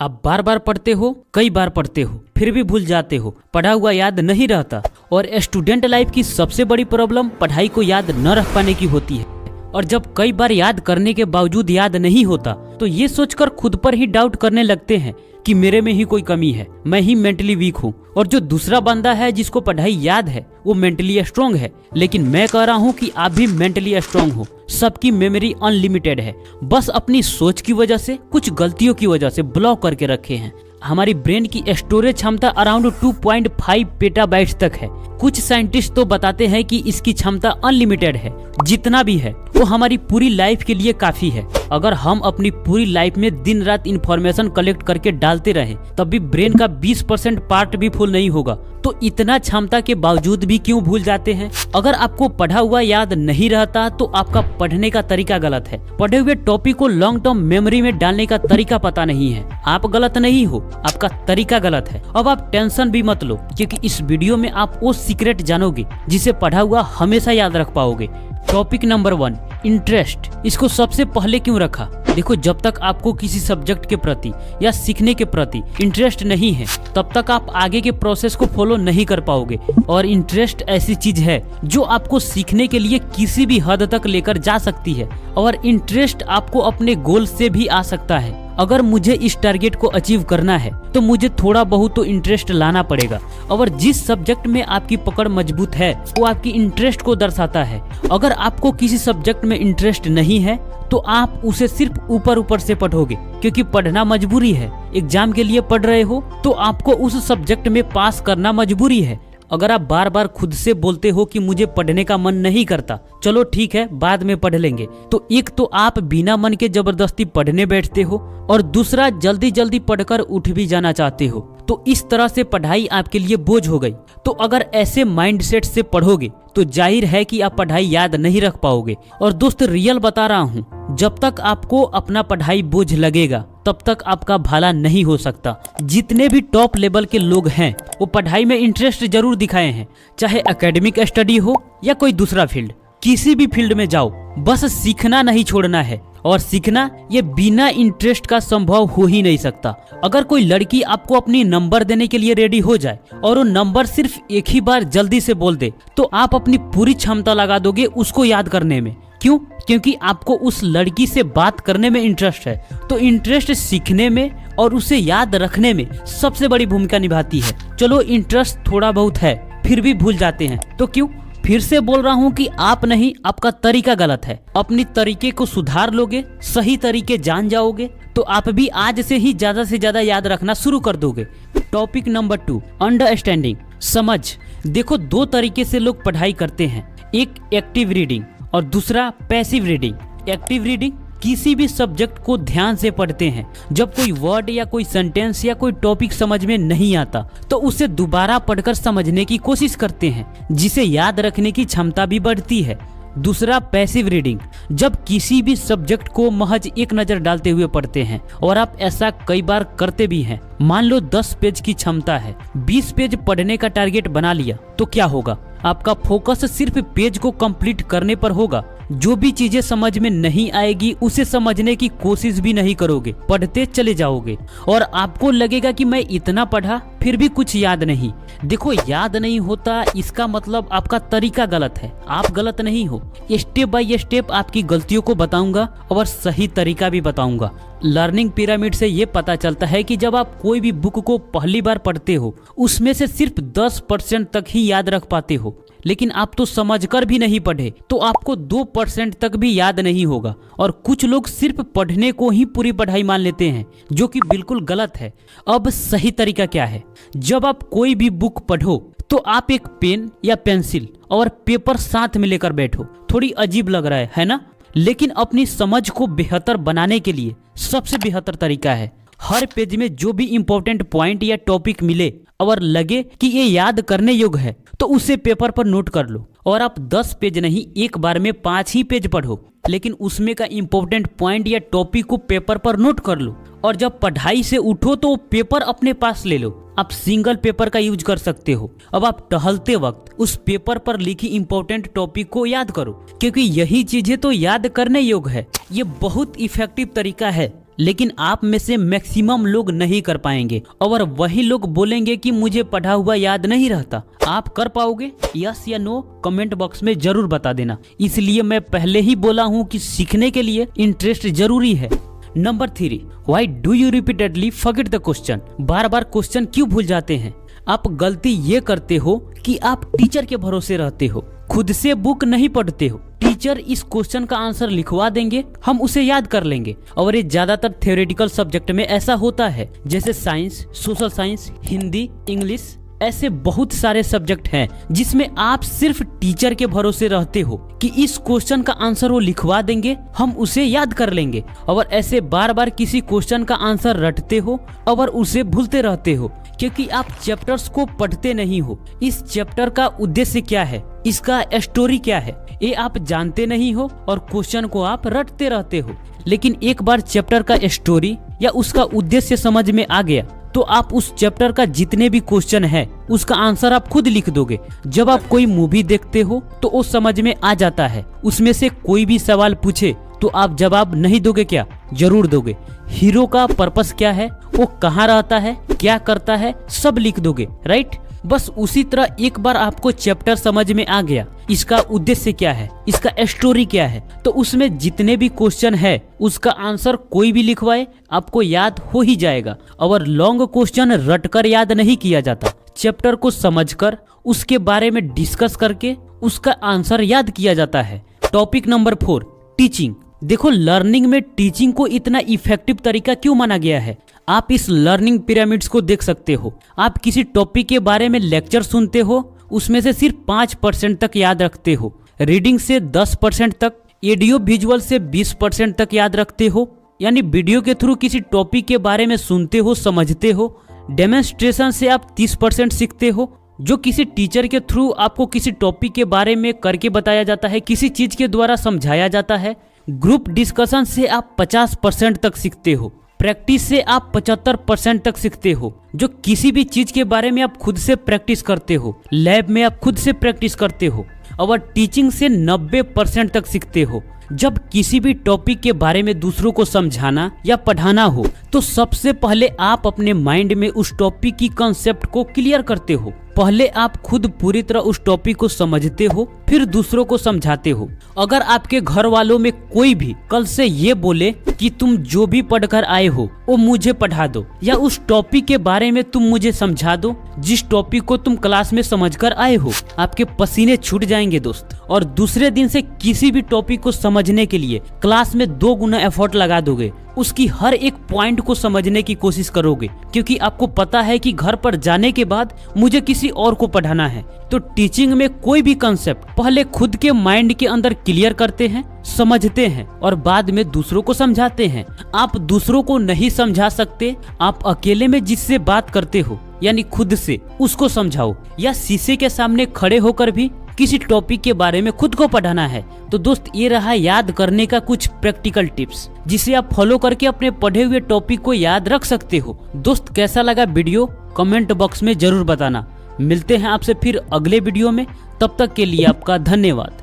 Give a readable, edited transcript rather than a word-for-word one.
आप बार बार पढ़ते हो, कई बार पढ़ते हो, फिर भी भूल जाते हो, पढ़ा हुआ याद नहीं रहता। और स्टूडेंट लाइफ की सबसे बड़ी प्रॉब्लम पढ़ाई को याद न रख पाने की होती है। और जब कई बार याद करने के बावजूद याद नहीं होता तो ये सोचकर खुद पर ही डाउट करने लगते हैं कि मेरे में ही कोई कमी है, मैं ही मेंटली वीक हूँ। और जो दूसरा बंदा है जिसको पढ़ाई याद है वो मेंटली स्ट्रांग है। लेकिन मैं कह रहा हूँ कि आप भी मेंटली स्ट्रांग हो। सबकी मेमोरी अनलिमिटेड है, बस अपनी सोच की वजह से, कुछ गलतियों की वजह से ब्लॉक करके रखे हैं। हमारी ब्रेन की स्टोरेज क्षमता अराउंड 2.5 पेटाबाइट्स तक है। कुछ साइंटिस्ट तो बताते हैं कि इसकी क्षमता अनलिमिटेड है। जितना भी है वो हमारी पूरी लाइफ के लिए काफी है। अगर हम अपनी पूरी लाइफ में दिन रात इंफॉर्मेशन कलेक्ट करके डालते रहें तब भी ब्रेन का 20% पार्ट भी फुल नहीं होगा। तो इतना क्षमता के बावजूद भी क्यों भूल जाते हैं? अगर आपको पढ़ा हुआ याद नहीं रहता तो आपका पढ़ने का तरीका गलत है। पढ़े हुए टॉपिक को लॉन्ग टर्म मेमोरी में डालने का तरीका पता नहीं है। आप गलत नहीं हो, आपका तरीका गलत है। अब आप टेंशन भी मत लो, क्योंकि इस वीडियो में आप वो सीक्रेट जानोगे जिसे पढ़ा हुआ हमेशा याद रख पाओगे। Topic number 1, interest. इसको सबसे पहले क्यों रखा? देखो, जब तक आपको किसी सब्जेक्ट के प्रति या सीखने के प्रति इंटरेस्ट नहीं है तब तक आप आगे के प्रोसेस को फॉलो नहीं कर पाओगे। और इंटरेस्ट ऐसी चीज है जो आपको सीखने के लिए किसी भी हद तक लेकर जा सकती है। और इंटरेस्ट आपको अपने गोल से भी आ सकता है। अगर मुझे इस टारगेट को अचीव करना है तो मुझे थोड़ा बहुत तो इंटरेस्ट लाना पड़ेगा। और जिस सब्जेक्ट में आपकी पकड़ मजबूत है वो आपकी इंटरेस्ट को दर्शाता है। अगर आपको किसी सब्जेक्ट में इंटरेस्ट नहीं है तो आप उसे सिर्फ ऊपर ऊपर से पढ़ोगे, क्योंकि पढ़ना मजबूरी है। एग्जाम के लिए पढ़ रहे हो तो आपको उस सब्जेक्ट में पास करना मजबूरी है। अगर आप बार बार खुद से बोलते हो कि मुझे पढ़ने का मन नहीं करता, चलो ठीक है बाद में पढ़ लेंगे, तो एक तो आप बिना मन के जबरदस्ती पढ़ने बैठते हो और दूसरा जल्दी जल्दी पढ़कर उठ भी जाना चाहते हो। तो इस तरह से पढ़ाई आपके लिए बोझ हो गई। तो अगर ऐसे माइंडसेट से पढ़ोगे तो जाहिर है कि आप पढ़ाई याद नहीं रख पाओगे। और दोस्त, रियल बता रहा हूँ, जब तक आपको अपना पढ़ाई बोझ लगेगा तब तक आपका भला नहीं हो सकता। जितने भी टॉप लेवल के लोग हैं वो पढ़ाई में इंटरेस्ट जरूर दिखाए हैं, चाहे एकेडमिक स्टडी हो या कोई दूसरा फील्ड। किसी भी फील्ड में जाओ, बस सीखना नहीं छोड़ना है। और सीखना ये बिना इंटरेस्ट का संभव हो ही नहीं सकता। अगर कोई लड़की आपको अपनी नंबर देने के लिए रेडी हो जाए और वो नंबर सिर्फ एक ही बार जल्दी से बोल दे तो आप अपनी पूरी क्षमता लगा दोगे उसको याद करने में। क्यों? क्योंकि आपको उस लड़की से बात करने में इंटरेस्ट है। तो इंटरेस्ट सीखने में और उसे याद रखने में सबसे बड़ी भूमिका निभाती है। चलो, इंटरेस्ट थोड़ा बहुत है फिर भी भूल जाते हैं तो क्यों? फिर से बोल रहा हूँ कि आप नहीं, आपका तरीका गलत है। अपनी तरीके को सुधार लोगे, सही तरीके जान जाओगे तो आप भी आज से ही ज्यादा से ज्यादा याद रखना शुरू कर दोगे। टॉपिक नंबर 2, अंडरस्टैंडिंग, समझ। देखो, 2 तरीके से लोग पढ़ाई करते हैं, एक एक्टिव रीडिंग और दूसरा पैसिव रीडिंग। एक्टिव रीडिंग किसी भी सब्जेक्ट को ध्यान से पढ़ते हैं। जब कोई वर्ड या कोई सेंटेंस या कोई टॉपिक समझ में नहीं आता तो उसे दोबारा पढ़कर समझने की कोशिश करते हैं, जिसे याद रखने की क्षमता भी बढ़ती है। दूसरा पैसिव रीडिंग, जब किसी भी सब्जेक्ट को महज एक नजर डालते हुए पढ़ते हैं। और आप ऐसा कई बार करते भी हैं। मान लो 10 पेज की क्षमता है, 20 पेज पढ़ने का टारगेट बना लिया तो क्या होगा? आपका फोकस सिर्फ पेज को कंप्लीट करने पर होगा। जो भी चीजें समझ में नहीं आएगी उसे समझने की कोशिश भी नहीं करोगे, पढ़ते चले जाओगे। और आपको लगेगा कि मैं इतना पढ़ा फिर भी कुछ याद नहीं। देखो, याद नहीं होता इसका मतलब आपका तरीका गलत है, आप गलत नहीं हो। स्टेप बाय स्टेप आपकी गलतियों को बताऊंगा और सही तरीका भी बताऊंगा। लर्निंग पिरामिड से ये पता चलता है कि जब आप कोई भी बुक को पहली बार पढ़ते हो उसमें से सिर्फ 10% तक ही याद रख पाते हो। लेकिन आप तो समझकर भी नहीं पढ़े तो आपको 2% तक भी याद नहीं होगा। और कुछ लोग सिर्फ पढ़ने को ही पूरी पढ़ाई मान लेते हैं, जो कि बिल्कुल गलत है। अब सही तरीका क्या है? जब आप कोई भी बुक पढ़ो तो आप एक पेन या पेंसिल और पेपर साथ में लेकर बैठो। थोड़ी अजीब लग रहा है ना? लेकिन अपनी समझ को बेहतर बनाने के लिए सबसे बेहतर तरीका है, हर पेज में जो भी इंपॉर्टेंट पॉइंट या टॉपिक मिले और लगे कि ये याद करने योग्य है तो उसे पेपर पर नोट कर लो। और आप 10 पेज नहीं, एक बार में 5 ही पेज पढ़ो, लेकिन उसमें का इंपॉर्टेंट पॉइंट या टॉपिक को पेपर पर नोट कर लो। और जब पढ़ाई से उठो तो पेपर अपने पास ले लो। आप सिंगल पेपर का यूज कर सकते हो। अब आप टहलते वक्त उस पेपर पर लिखी इंपॉर्टेंट टॉपिक को याद करो, क्योंकि यही चीजें तो याद करने योग्य है। ये बहुत इफेक्टिव तरीका है लेकिन आप में से मैक्सिमम लोग नहीं कर पाएंगे और वही लोग बोलेंगे कि मुझे पढ़ा हुआ याद नहीं रहता। आप कर पाओगे? यस या नो कमेंट बॉक्स में जरूर बता देना। इसलिए मैं पहले ही बोला हूँ कि सीखने के लिए इंटरेस्ट जरूरी है। Number 3, why do you repeatedly forget the question? Bar bar question क्यों भूल जाते हैं? आप गलती ये करते हो कि आप टीचर के भरोसे रहते हो, खुद से बुक नहीं पढ़ते हो। टीचर इस क्वेश्चन का आंसर लिखवा देंगे, हम उसे याद कर लेंगे। और ये ज्यादातर थ्योरेटिकल सब्जेक्ट में ऐसा होता है, जैसे science, social science, Hindi, English, ऐसे बहुत सारे सब्जेक्ट हैं जिसमें आप सिर्फ टीचर के भरोसे रहते हो कि इस क्वेश्चन का आंसर वो लिखवा देंगे, हम उसे याद कर लेंगे। और ऐसे बार बार किसी क्वेश्चन का आंसर रटते हो और उसे भूलते रहते हो क्योंकि आप चैप्टर्स को पढ़ते नहीं हो। इस चैप्टर का उद्देश्य क्या है, इसका स्टोरी क्या है, ये आप जानते नहीं हो और क्वेश्चन को आप रटते रहते हो। लेकिन एक बार चैप्टर का स्टोरी या उसका उद्देश्य समझ में आ गया तो आप उस चैप्टर का जितने भी क्वेश्चन है उसका आंसर आप खुद लिख दोगे। जब आप कोई मूवी देखते हो तो वो समझ में आ जाता है, उसमें से कोई भी सवाल पूछे तो आप जवाब नहीं दोगे क्या? जरूर दोगे। हीरो का पर्पस क्या है, वो कहाँ रहता है, क्या करता है, सब लिख दोगे, राइट? बस उसी तरह एक बार आपको चैप्टर समझ में आ गया, इसका उद्देश्य क्या है, इसका स्टोरी क्या है, तो उसमें जितने भी क्वेश्चन है उसका आंसर कोई भी लिखवाए आपको याद हो ही जाएगा। और लॉन्ग क्वेश्चन रटकर याद नहीं किया जाता, चैप्टर को समझकर उसके बारे में डिस्कस करके उसका आंसर याद किया जाता है। Topic number 4, teaching. देखो, लर्निंग में टीचिंग को इतना इफेक्टिव तरीका क्यों माना गया है? आप इस लर्निंग पिरामिड्स को देख सकते हो। आप किसी टॉपिक के बारे में लेक्चर सुनते हो, उसमें से सिर्फ 5% तक याद रखते हो, रीडिंग से 10% तक, ऑडियो विजुअल से 20% तक याद रखते हो। यानी वीडियो के थ्रू किसी टॉपिक के बारे में सुनते हो, समझते हो। डेमोन्स्ट्रेशन से आप 30% सीखते हो, जो किसी टीचर के थ्रू आपको किसी टॉपिक के बारे में करके बताया जाता है, किसी चीज के द्वारा समझाया जाता है। ग्रुप डिस्कशन से आप 50% तक सीखते हो। प्रैक्टिस से आप 75% तक सीखते हो, जो किसी भी चीज के बारे में आप खुद से प्रैक्टिस करते हो, लैब में आप खुद से प्रैक्टिस करते हो। और टीचिंग से 90% तक सीखते हो। जब किसी भी टॉपिक के बारे में दूसरों को समझाना या पढ़ाना हो तो सबसे पहले आप अपने माइंड में उस टॉपिक की कॉन्सेप्ट को क्लियर करते हो। पहले आप खुद पूरी तरह उस टॉपिक को समझते हो, फिर दूसरों को समझाते हो। अगर आपके घर वालों में कोई भी कल से ये बोले कि तुम जो भी पढ़कर आए हो वो मुझे पढ़ा दो, या उस टॉपिक के बारे में तुम मुझे समझा दो जिस टॉपिक को तुम क्लास में समझकर आए हो, आपके पसीने छूट जाएंगे दोस्त। और दूसरे दिन से किसी भी टॉपिक को समझने के लिए क्लास में 2 गुना एफर्ट लगा दोगे, उसकी हर एक पॉइंट को समझने की कोशिश करोगे, क्योंकि आपको पता है कि घर पर जाने के बाद मुझे किसी और को पढ़ाना है। तो टीचिंग में कोई भी कंसेप्ट पहले खुद के माइंड के अंदर क्लियर करते हैं, समझते हैं और बाद में दूसरों को समझाते हैं। आप दूसरों को नहीं समझा सकते, आप अकेले में जिससे बात करते हो यानी खुद से, उसको समझाओ। या शीशे के सामने खड़े होकर भी किसी टॉपिक के बारे में खुद को पढ़ाना है। तो दोस्त, ये रहा याद करने का कुछ प्रैक्टिकल टिप्स, जिसे आप फॉलो करके अपने पढ़े हुए टॉपिक को याद रख सकते हो। दोस्त, कैसा लगा वीडियो कमेंट बॉक्स में जरूर बताना। मिलते हैं आपसे फिर अगले वीडियो में, तब तक के लिए आपका धन्यवाद।